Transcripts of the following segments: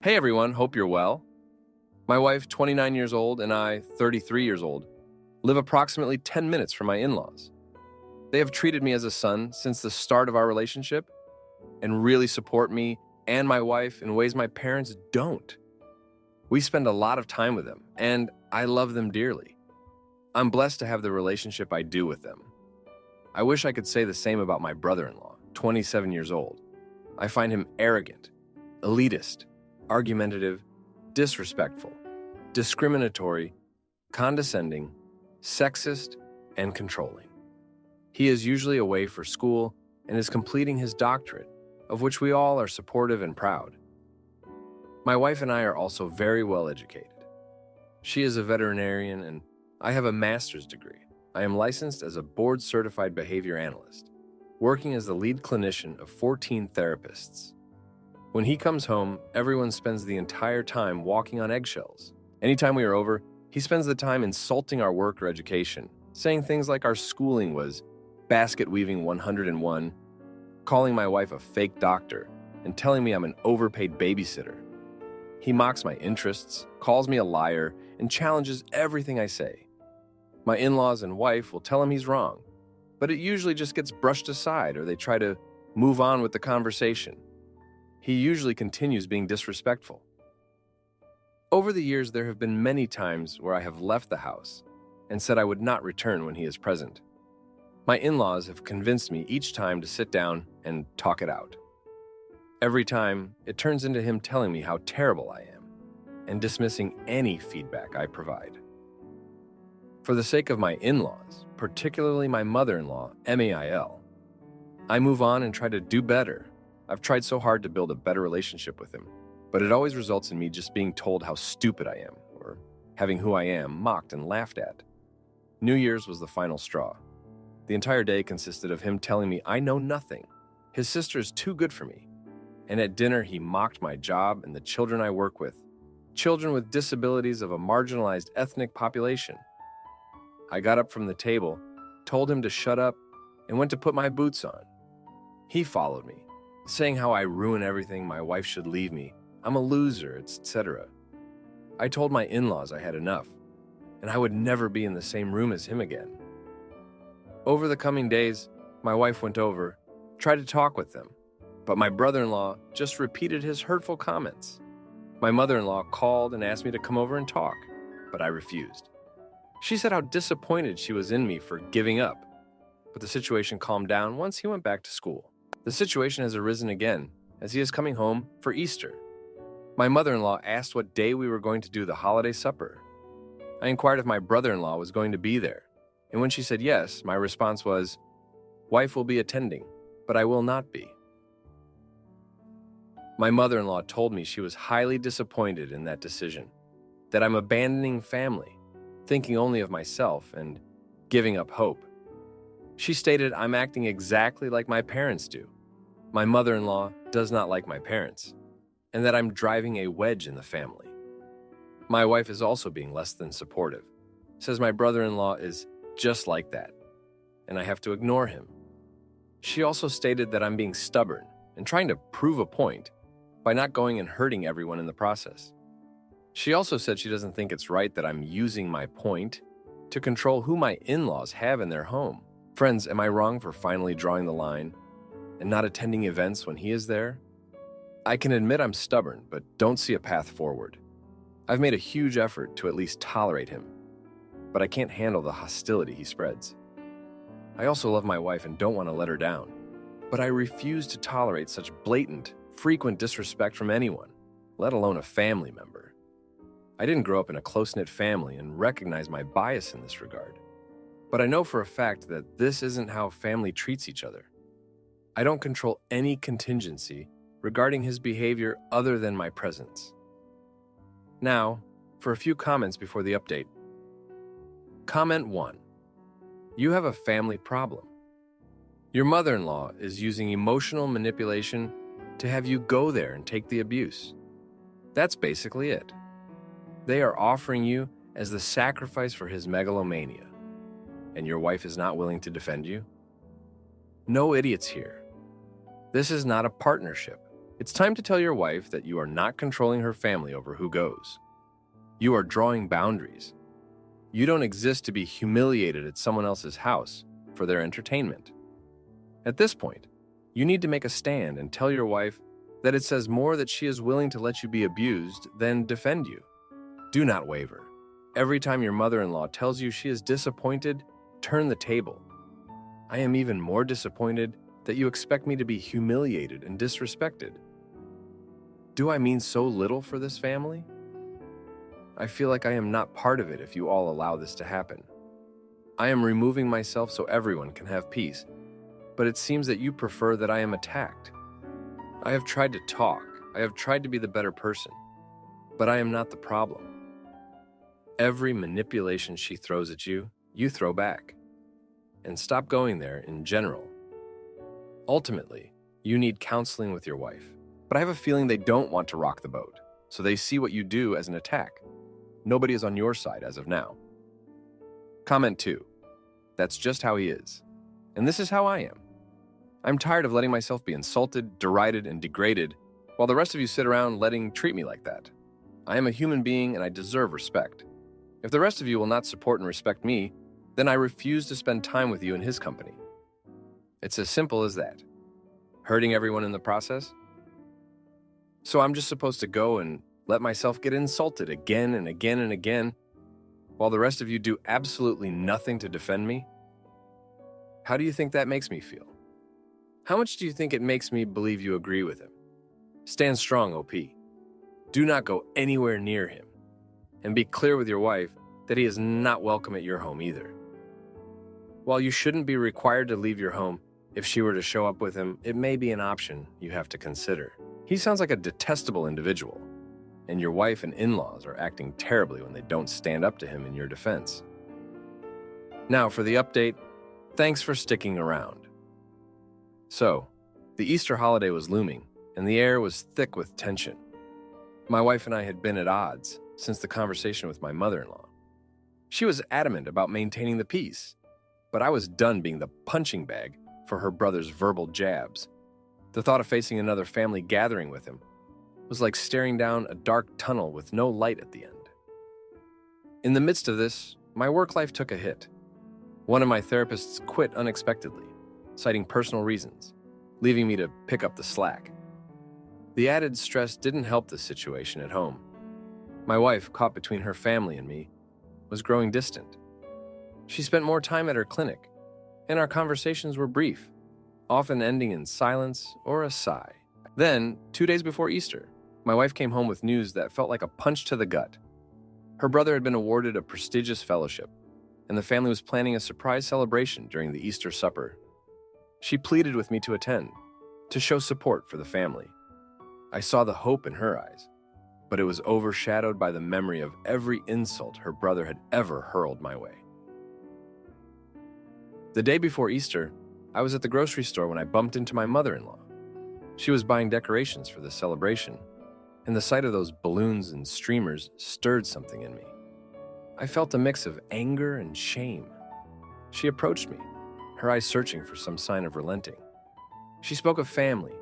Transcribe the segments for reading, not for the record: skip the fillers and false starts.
Hey everyone, hope you're well. My wife, 29 years old, and I, 33 years old, live approximately 10 minutes from my in laws. They have treated me as a son since the start of our relationship and really support me and my wife in ways my parents don't. We spend a lot of time with them, and I love them dearly. I'm blessed to have the relationship I do with them. I wish I could say the same about my brother in law, 27 years old. I find him arrogant, elitist, argumentative, disrespectful, discriminatory, condescending, sexist, and controlling. He is usually away for school and is completing his doctorate, of which we all are supportive and proud. My wife and I are also very well educated. She is a veterinarian and I have a master's degree. I am licensed as a board-certified behavior analyst, working as the lead clinician of 14 therapists. When he comes home, everyone spends the entire time walking on eggshells. Anytime we are over, he spends the time insulting our work or education, saying things like our schooling was basket weaving 101, calling my wife a fake doctor, and telling me I'm an overpaid babysitter. He mocks my interests, calls me a liar, and challenges everything I say. My in-laws and wife will tell him he's wrong, but it usually just gets brushed aside or they try to move on with the conversation. He usually continues being disrespectful. Over the years, there have been many times where I have left the house and said I would not return when he is present. My in-laws have convinced me each time to sit down and talk it out. Every time, it turns into him telling me how terrible I am and dismissing any feedback I provide. For the sake of my in-laws, particularly my mother-in-law, Mail, I move on and try to do better. I've tried so hard to build a better relationship with him, but it always results in me just being told how stupid I am or having who I am mocked and laughed at. New Year's was the final straw. The entire day consisted of him telling me I know nothing. His sister is too good for me. And at dinner, he mocked my job and the children I work with, children with disabilities of a marginalized ethnic population. I got up from the table, told him to shut up, and went to put my boots on. He followed me, saying how I ruin everything, my wife should leave me, I'm a loser, etc. I told my in-laws I had enough, and I would never be in the same room as him again. Over the coming days, my wife went over, tried to talk with them, but my brother-in-law just repeated his hurtful comments. My mother-in-law called and asked me to come over and talk, but I refused. She said how disappointed she was in me for giving up, but the situation calmed down once he went back to school. The situation has arisen again as he is coming home for Easter. My mother-in-law asked what day we were going to do the holiday supper. I inquired if my brother-in-law was going to be there, and when she said yes, my response was, "Wife will be attending, but I will not be." My mother-in-law told me she was highly disappointed in that decision, that I'm abandoning family, thinking only of myself, and giving up hope. She stated I'm acting exactly like my parents do. My mother-in-law does not like my parents, and that I'm driving a wedge in the family. My wife is also being less than supportive, says my brother-in-law is just like that, and I have to ignore him. She also stated that I'm being stubborn and trying to prove a point by not going and hurting everyone in the process. She also said she doesn't think it's right that I'm using my point to control who my in-laws have in their home. Friends, am I wrong for finally drawing the line and not attending events when he is there? I can admit I'm stubborn, but don't see a path forward. I've made a huge effort to at least tolerate him, but I can't handle the hostility he spreads. I also love my wife and don't want to let her down, but I refuse to tolerate such blatant, frequent disrespect from anyone, let alone a family member. I didn't grow up in a close-knit family and recognize my bias in this regard. But I know for a fact that this isn't how family treats each other. I don't control any contingency regarding his behavior other than my presence. Now, for a few comments before the update. Comment 1. You have a family problem. Your mother-in-law is using emotional manipulation to have you go there and take the abuse. That's basically it. They are offering you as the sacrifice for his megalomania, and your wife is not willing to defend you? No idiots here. This is not a partnership. It's time to tell your wife that you are not controlling her family over who goes. You are drawing boundaries. You don't exist to be humiliated at someone else's house for their entertainment. At this point, you need to make a stand and tell your wife that it says more that she is willing to let you be abused than defend you. Do not waver. Every time your mother-in-law tells you she is disappointed, turn the table. I am even more disappointed that you expect me to be humiliated and disrespected. Do I mean so little for this family? I feel like I am not part of it if you all allow this to happen. I am removing myself so everyone can have peace, but it seems that you prefer that I am attacked. I have tried to talk. I have tried to be the better person, but I am not the problem. Every manipulation she throws at you, you throw back. And stop going there in general. Ultimately, you need counseling with your wife, but I have a feeling they don't want to rock the boat, so they see what you do as an attack. Nobody is on your side as of now. Comment 2. That's just how he is. And this is how I am. I'm tired of letting myself be insulted, derided, and degraded, while the rest of you sit around treat me like that. I am a human being and I deserve respect. If the rest of you will not support and respect me, then I refuse to spend time with you in his company. It's as simple as that. Hurting everyone in the process? So I'm just supposed to go and let myself get insulted again and again and again, while the rest of you do absolutely nothing to defend me? How do you think that makes me feel? How much do you think it makes me believe you agree with him? Stand strong, OP. Do not go anywhere near him. And be clear with your wife that he is not welcome at your home either. While you shouldn't be required to leave your home, if she were to show up with him, it may be an option you have to consider. He sounds like a detestable individual, and your wife and in-laws are acting terribly when they don't stand up to him in your defense. Now for the update, thanks for sticking around. So, the Easter holiday was looming, and the air was thick with tension. My wife and I had been at odds since the conversation with my mother-in-law. She was adamant about maintaining the peace, but I was done being the punching bag for her brother's verbal jabs. The thought of facing another family gathering with him was like staring down a dark tunnel with no light at the end. In the midst of this, my work life took a hit. One of my therapists quit unexpectedly, citing personal reasons, leaving me to pick up the slack. The added stress didn't help the situation at home. My wife, caught between her family and me, was growing distant. She spent more time at her clinic, and our conversations were brief, often ending in silence or a sigh. Then, 2 days before Easter, my wife came home with news that felt like a punch to the gut. Her brother had been awarded a prestigious fellowship, and the family was planning a surprise celebration during the Easter supper. She pleaded with me to attend, to show support for the family. I saw the hope in her eyes, but it was overshadowed by the memory of every insult her brother had ever hurled my way. The day before Easter, I was at the grocery store when I bumped into my mother-in-law. She was buying decorations for the celebration, and the sight of those balloons and streamers stirred something in me. I felt a mix of anger and shame. She approached me, her eyes searching for some sign of relenting. She spoke of family,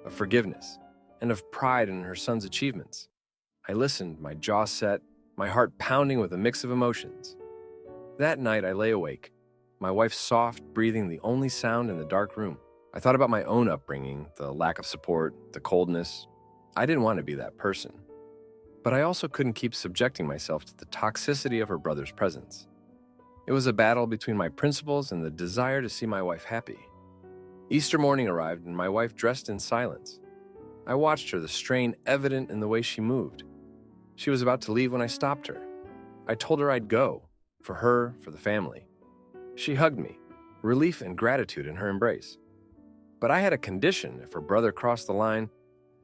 of forgiveness, and of pride in her son's achievements. I listened, my jaw set, my heart pounding with a mix of emotions. That night, I lay awake, my wife's soft breathing the only sound in the dark room. I thought about my own upbringing, the lack of support, the coldness. I didn't want to be that person. But I also couldn't keep subjecting myself to the toxicity of her brother's presence. It was a battle between my principles and the desire to see my wife happy. Easter morning arrived and my wife dressed in silence. I watched her, the strain evident in the way she moved. She was about to leave when I stopped her. I told her I'd go, for her, for the family. She hugged me, relief and gratitude in her embrace. But I had a condition: if her brother crossed the line,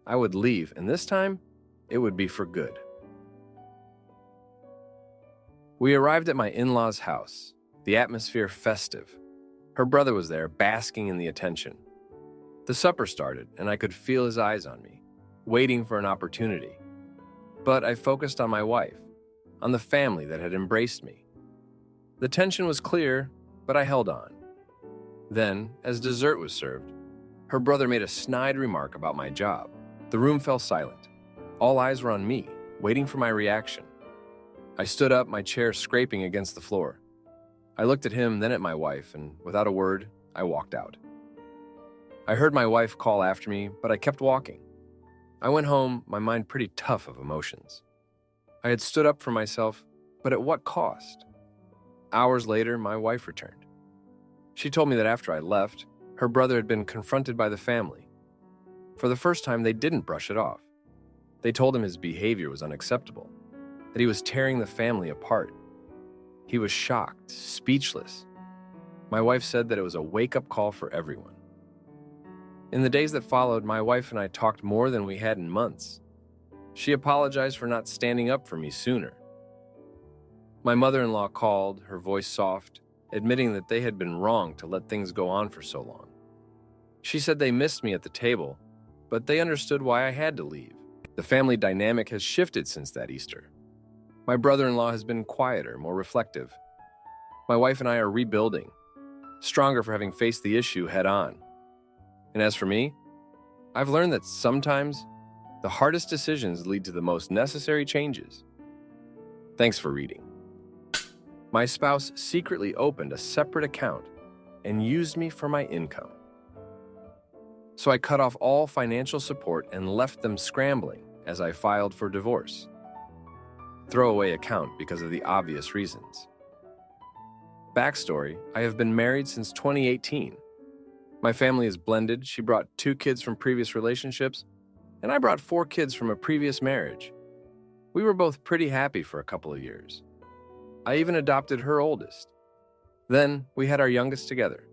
I would leave, and this time, it would be for good. We arrived at my in-laws' house, the atmosphere festive. Her brother was there, basking in the attention. The supper started, and I could feel his eyes on me, waiting for an opportunity. But I focused on my wife, on the family that had embraced me. The tension was clear, but I held on. Then, as dessert was served, her brother made a snide remark about my job. The room fell silent. All eyes were on me, waiting for my reaction. I stood up, my chair scraping against the floor. I looked at him, then at my wife, and without a word, I walked out. I heard my wife call after me, but I kept walking. I went home, my mind pretty tough of emotions. I had stood up for myself, but at what cost? Hours later, my wife returned. She told me that after I left, her brother had been confronted by the family. For the first time, they didn't brush it off. They told him his behavior was unacceptable, that he was tearing the family apart. He was shocked, speechless. My wife said that it was a wake-up call for everyone. In the days that followed, my wife and I talked more than we had in months. She apologized for not standing up for me sooner. My mother-in-law called, her voice soft, admitting that they had been wrong to let things go on for so long. She said they missed me at the table, but they understood why I had to leave. The family dynamic has shifted since that Easter. My brother-in-law has been quieter, more reflective. My wife and I are rebuilding, stronger for having faced the issue head-on. And as for me, I've learned that sometimes the hardest decisions lead to the most necessary changes. Thanks for reading. My spouse secretly opened a separate account and used me for my income. So I cut off all financial support and left them scrambling as I filed for divorce. Throwaway account because of the obvious reasons. Backstory: I have been married since 2018. My family is blended. She brought 2 kids from previous relationships, and I brought 4 kids from a previous marriage. We were both pretty happy for a couple of years. I even adopted her oldest. Then we had our youngest together.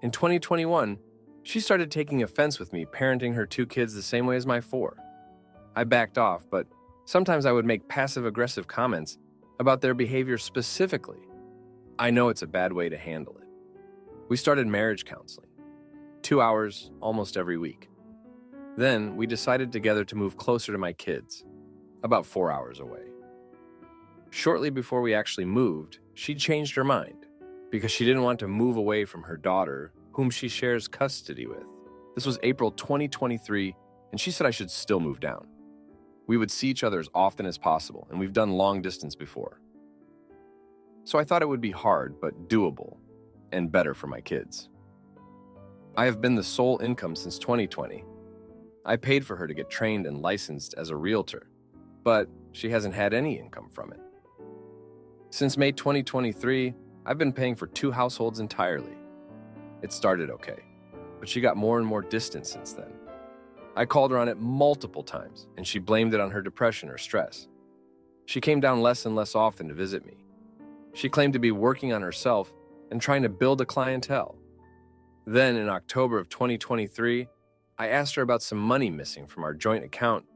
In 2021, she started taking offense with me parenting her 2 kids the same way as my 4. I backed off, but sometimes I would make passive-aggressive comments about their behavior specifically. I know it's a bad way to handle it. We started marriage counseling, 2 hours almost every week. Then we decided together to move closer to my kids, about 4 hours away. Shortly before we actually moved, she changed her mind because she didn't want to move away from her daughter, whom she shares custody with. This was April 2023, and she said I should still move down. We would see each other as often as possible, and we've done long distance before. So I thought it would be hard, but doable, and better for my kids. I have been the sole income since 2020. I paid for her to get trained and licensed as a realtor, but she hasn't had any income from it. Since May 2023, I've been paying for 2 households entirely. It started okay, but she got more and more distant since then. I called her on it multiple times, and she blamed it on her depression or stress. She came down less and less often to visit me. She claimed to be working on herself and trying to build a clientele. Then, in October of 2023, I asked her about some money missing from our joint account,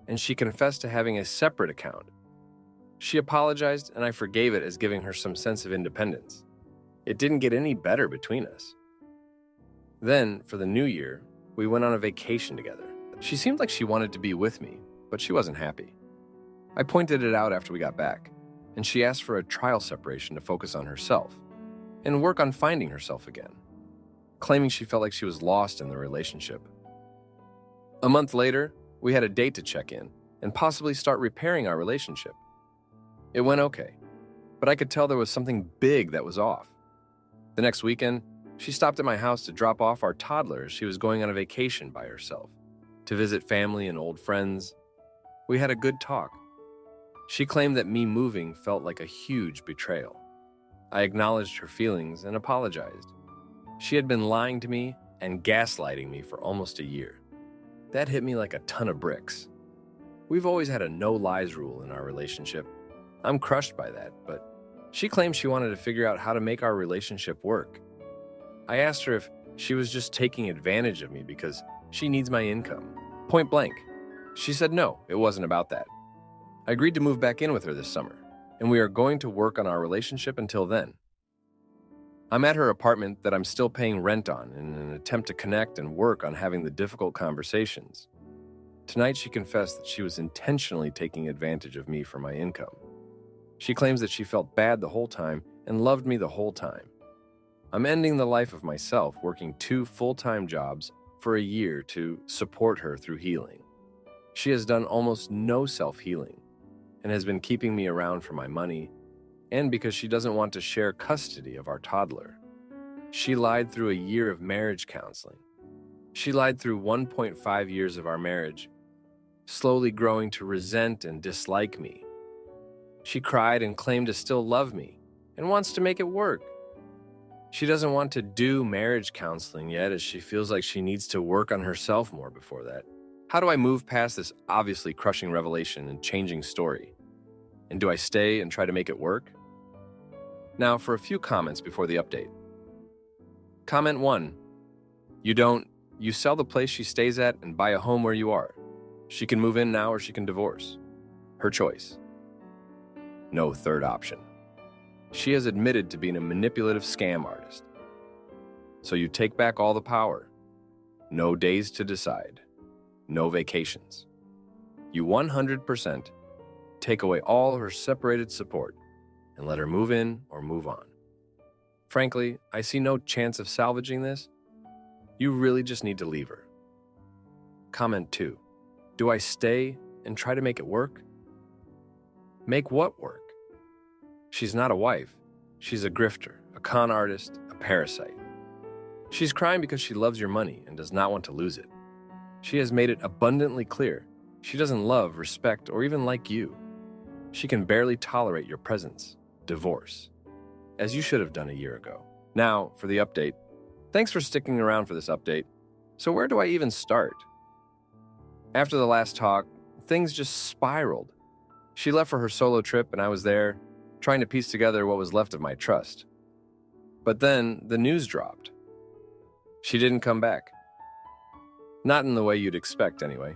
and she confessed to having a separate account. She apologized, and I forgave it as giving her some sense of independence. It didn't get any better between us. Then, for the new year, we went on a vacation together. She seemed like she wanted to be with me, but she wasn't happy. I pointed it out after we got back, and she asked for a trial separation to focus on herself and work on finding herself again, claiming she felt like she was lost in the relationship. A month later, we had a date to check in and possibly start repairing our relationship. It went okay, but I could tell there was something big that was off. The next weekend, she stopped at my house to drop off our toddler as she was going on a vacation by herself, to visit family and old friends. We had a good talk. She claimed that me moving felt like a huge betrayal. I acknowledged her feelings and apologized. She had been lying to me and gaslighting me for almost a year. That hit me like a ton of bricks. We've always had a no lies rule in our relationship. I'm crushed by that, but she claimed she wanted to figure out how to make our relationship work. I asked her if she was just taking advantage of me because she needs my income. Point blank. She said no, it wasn't about that. I agreed to move back in with her this summer, and we are going to work on our relationship until then. I'm at her apartment that I'm still paying rent on in an attempt to connect and work on having the difficult conversations. Tonight she confessed that she was intentionally taking advantage of me for my income. She claims that she felt bad the whole time and loved me the whole time. I'm ending the life of myself working 2 full-time jobs for a year to support her through healing. She has done almost no self-healing and has been keeping me around for my money and because she doesn't want to share custody of our toddler. She lied through a year of marriage counseling. She lied through 1.5 years of our marriage, slowly growing to resent and dislike me. She cried and claimed to still love me and wants to make it work. She doesn't want to do marriage counseling yet as she feels like she needs to work on herself more before that. How do I move past this obviously crushing revelation and changing story? And do I stay and try to make it work? Now for a few comments before the update. Comment 1. You sell the place she stays at and buy a home where you are. She can move in now or she can divorce. Her choice. No third option. She has admitted to being a manipulative scam artist. So you take back all the power. No days to decide. No vacations. You 100% take away all her separated support and let her move in or move on. Frankly, I see no chance of salvaging this. You really just need to leave her. Comment 2. Do I stay and try to make it work? Make what work? She's not a wife. She's a grifter, a con artist, a parasite. She's crying because she loves your money and does not want to lose it. She has made it abundantly clear she doesn't love, respect, or even like you. She can barely tolerate your presence. Divorce. As you should have done a year ago. Now, for the update. Thanks for sticking around for this update. So where do I even start? After the last talk, things just spiraled. She left for her solo trip and I was there, trying to piece together what was left of my trust. But then the news dropped. She didn't come back. Not in the way you'd expect, anyway.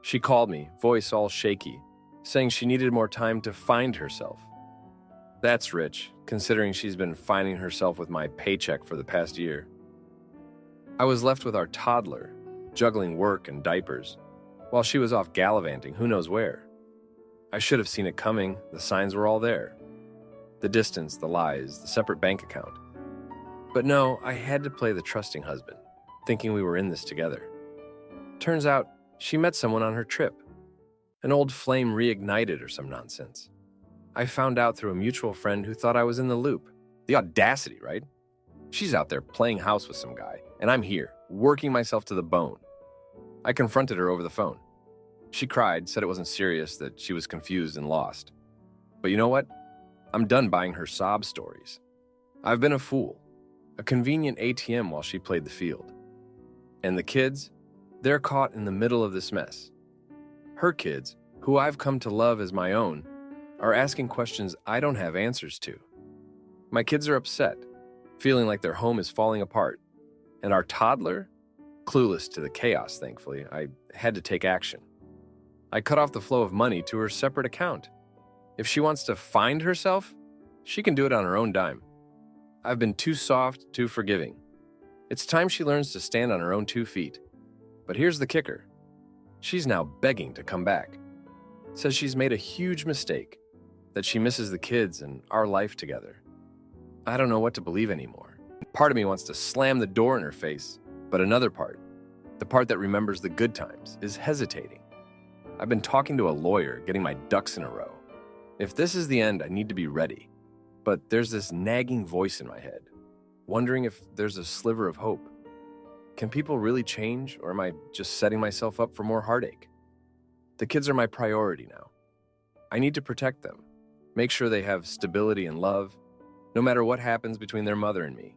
She called me, voice all shaky, saying she needed more time to find herself. That's rich, considering she's been finding herself with my paycheck for the past year. I was left with our toddler, juggling work and diapers, while she was off gallivanting who knows where. I should have seen it coming, the signs were all there. The distance, the lies, the separate bank account. But no, I had to play the trusting husband, thinking we were in this together. Turns out, she met someone on her trip. An old flame reignited or some nonsense. I found out through a mutual friend who thought I was in the loop. The audacity, right? She's out there playing house with some guy, and I'm here, working myself to the bone. I confronted her over the phone. She cried, said it wasn't serious, that she was confused and lost. But you know what? I'm done buying her sob stories. I've been a fool, a convenient ATM while she played the field. And the kids, they're caught in the middle of this mess. Her kids, who I've come to love as my own, are asking questions I don't have answers to. My kids are upset, feeling like their home is falling apart. And our toddler? Clueless to the chaos, thankfully, I had to take action. I cut off the flow of money to her separate account. If she wants to find herself, she can do it on her own dime. I've been too soft, too forgiving. It's time she learns to stand on her own 2 feet. But here's the kicker. She's now begging to come back. Says she's made a huge mistake, that she misses the kids and our life together. I don't know what to believe anymore. Part of me wants to slam the door in her face, but another part, the part that remembers the good times, is hesitating. I've been talking to a lawyer, getting my ducks in a row. If this is the end, I need to be ready. But there's this nagging voice in my head, wondering if there's a sliver of hope. Can people really change, or am I just setting myself up for more heartache? The kids are my priority now. I need to protect them, make sure they have stability and love, no matter what happens between their mother and me.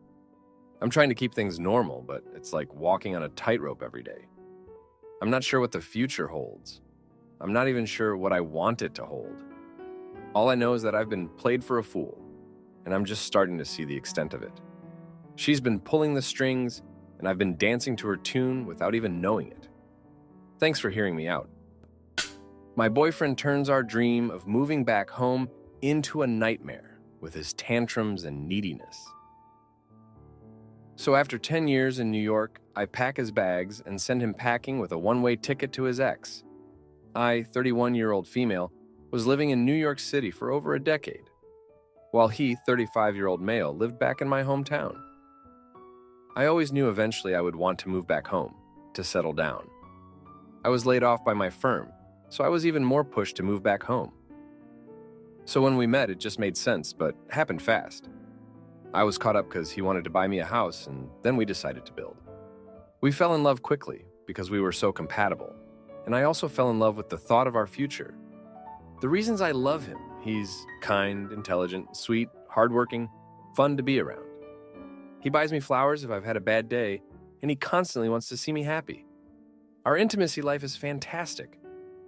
I'm trying to keep things normal, but it's like walking on a tightrope every day. I'm not sure what the future holds. I'm not even sure what I want it to hold. All I know is that I've been played for a fool, and I'm just starting to see the extent of it. She's been pulling the strings, and I've been dancing to her tune without even knowing it. Thanks for hearing me out. My boyfriend turns our dream of moving back home into a nightmare with his tantrums and neediness. So after 10 years in New York, I pack his bags and send him packing with a one-way ticket to his ex. I, 31-year-old female, was living in New York City for over a decade, while he, 35-year-old male, lived back in my hometown. I always knew eventually I would want to move back home, to settle down. I was laid off by my firm, so I was even more pushed to move back home. So when we met, it just made sense, but happened fast. I was caught up because he wanted to buy me a house, and then we decided to build. We fell in love quickly because we were so compatible, and I also fell in love with the thought of our future. The reasons I love him: he's kind, intelligent, sweet, hardworking, fun to be around. He buys me flowers if I've had a bad day, and he constantly wants to see me happy. Our intimacy life is fantastic,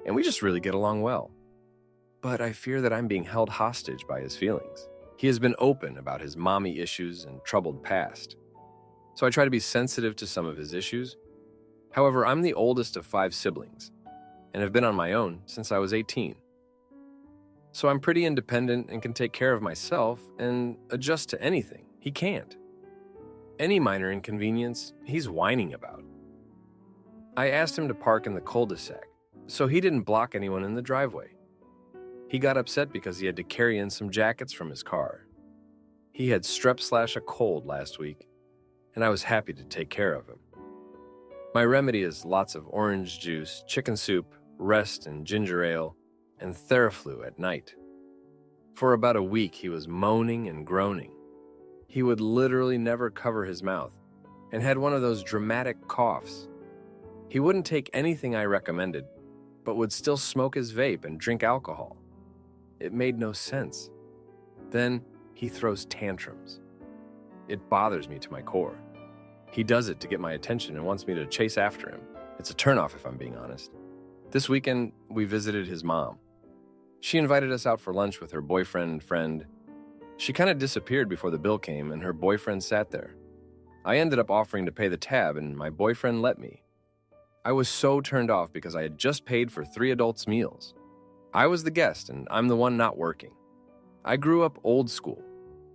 and we just really get along well. But I fear that I'm being held hostage by his feelings. He has been open about his mommy issues and troubled past, so I try to be sensitive to some of his issues. However, I'm the oldest of 5 siblings, and have been on my own since I was 18. So I'm pretty independent and can take care of myself and adjust to anything. He can't. Any minor inconvenience, he's whining about. I asked him to park in the cul-de-sac, so he didn't block anyone in the driveway. He got upset because he had to carry in some jackets from his car. He had strep/a cold last week, and I was happy to take care of him. My remedy is lots of orange juice, chicken soup, rest and ginger ale, and Theraflu at night. For about a week, he was moaning and groaning. He would literally never cover his mouth and had one of those dramatic coughs. He wouldn't take anything I recommended, but would still smoke his vape and drink alcohol. It made no sense. Then he throws tantrums. It bothers me to my core. He does it to get my attention and wants me to chase after him. It's a turnoff if I'm being honest. This weekend, we visited his mom. She invited us out for lunch with her boyfriend and friend. She kind of disappeared before the bill came, and her boyfriend sat there. I ended up offering to pay the tab, and my boyfriend let me. I was so turned off because I had just paid for 3 adults' meals. I was the guest, and I'm the one not working. I grew up old school.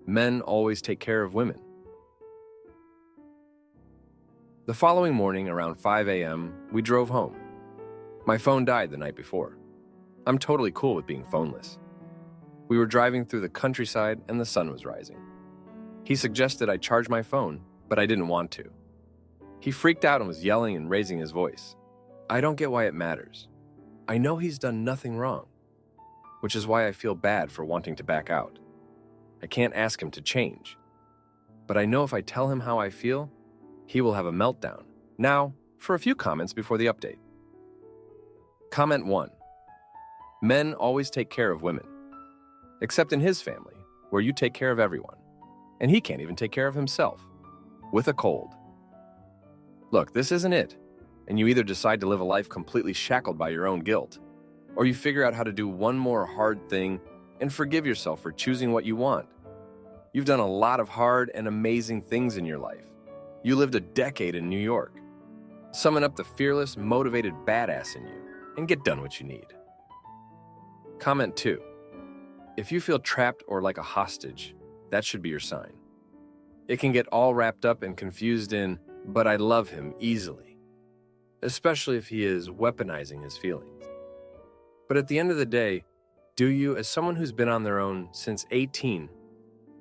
Men always take care of women. The following morning, around 5 a.m., we drove home. My phone died the night before. I'm totally cool with being phoneless. We were driving through the countryside and the sun was rising. He suggested I charge my phone, but I didn't want to. He freaked out and was yelling and raising his voice. I don't get why it matters. I know he's done nothing wrong, which is why I feel bad for wanting to back out. I can't ask him to change, but I know if I tell him how I feel, he will have a meltdown. Now, for a few comments before the update. Comment 1. Men always take care of women, except in his family, where you take care of everyone, and he can't even take care of himself, with a cold. Look, this isn't it, and you either decide to live a life completely shackled by your own guilt, or you figure out how to do one more hard thing and forgive yourself for choosing what you want. You've done a lot of hard and amazing things in your life. You lived a decade in New York. Summon up the fearless, motivated badass in you and get done what you need. Comment 2. If you feel trapped or like a hostage, that should be your sign. It can get all wrapped up and confused in, but I love him easily, especially if he is weaponizing his feelings. But at the end of the day, do you, as someone who's been on their own since 18,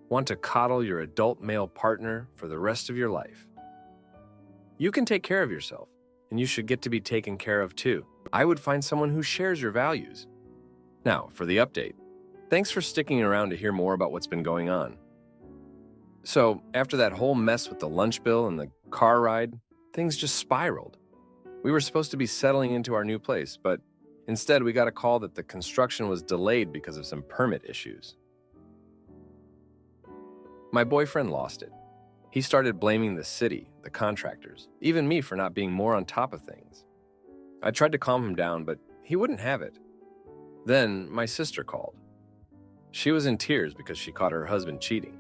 want to coddle your adult male partner for the rest of your life? You can take care of yourself, and you should get to be taken care of too. I would find someone who shares your values. Now, for the update. Thanks for sticking around to hear more about what's been going on. So, after that whole mess with the lunch bill and the car ride, things just spiraled. We were supposed to be settling into our new place, but instead we got a call that the construction was delayed because of some permit issues. My boyfriend lost it. He started blaming the city, the contractors, even me for not being more on top of things. I tried to calm him down, but he wouldn't have it. Then my sister called. She was in tears because she caught her husband cheating.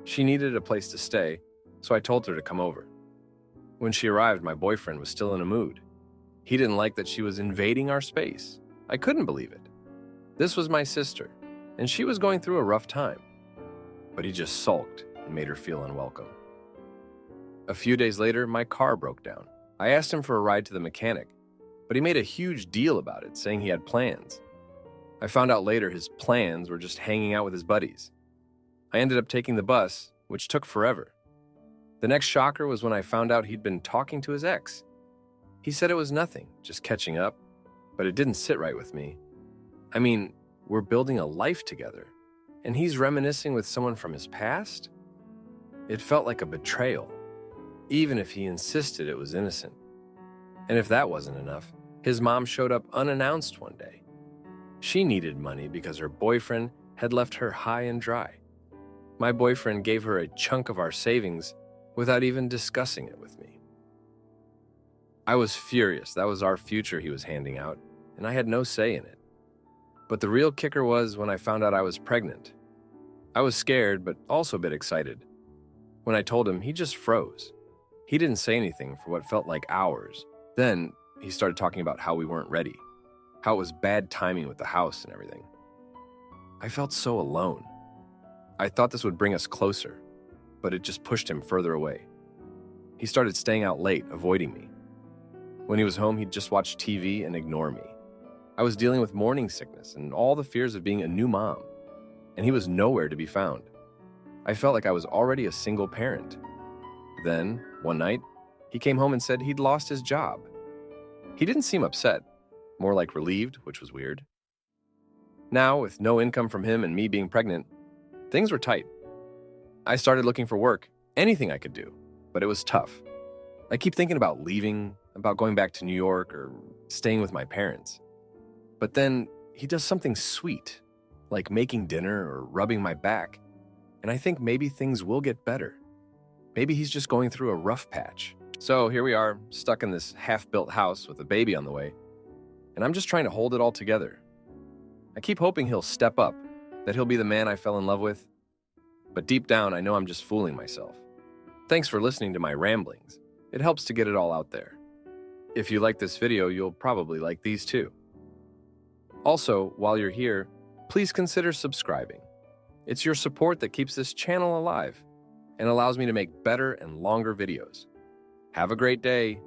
She needed a place to stay, so I told her to come over. When she arrived, my boyfriend was still in a mood. He didn't like that she was invading our space. I couldn't believe it. This was my sister, and she was going through a rough time. But he just sulked and made her feel unwelcome. A few days later, my car broke down. I asked him for a ride to the mechanic, but he made a huge deal about it, saying he had plans. I found out later his plans were just hanging out with his buddies. I ended up taking the bus, which took forever. The next shocker was when I found out he'd been talking to his ex. He said it was nothing, just catching up, but it didn't sit right with me. I mean, we're building a life together, and he's reminiscing with someone from his past? It felt like a betrayal, even if he insisted it was innocent. And if that wasn't enough, his mom showed up unannounced one day. She needed money because her boyfriend had left her high and dry. My boyfriend gave her a chunk of our savings without even discussing it with me. I was furious. That was our future he was handing out, and I had no say in it. But the real kicker was when I found out I was pregnant. I was scared, but also a bit excited. When I told him, he just froze. He didn't say anything for what felt like hours. Then he started talking about how we weren't ready, how it was bad timing with the house and everything. I felt so alone. I thought this would bring us closer, but it just pushed him further away. He started staying out late, avoiding me. When he was home, he'd just watch TV and ignore me. I was dealing with morning sickness and all the fears of being a new mom, and he was nowhere to be found. I felt like I was already a single parent. Then, one night, he came home and said he'd lost his job. He didn't seem upset, more like relieved, which was weird. Now, with no income from him and me being pregnant, things were tight. I started looking for work, anything I could do, but it was tough. I keep thinking about leaving, about going back to New York or staying with my parents. But then he does something sweet, like making dinner or rubbing my back, and I think maybe things will get better. Maybe he's just going through a rough patch. So here we are, stuck in this half-built house with a baby on the way, and I'm just trying to hold it all together. I keep hoping he'll step up, that he'll be the man I fell in love with, but deep down I know I'm just fooling myself. Thanks for listening to my ramblings. It helps to get it all out there. If you like this video, you'll probably like these too. Also, while you're here, please consider subscribing. It's your support that keeps this channel alive and allows me to make better and longer videos. Have a great day.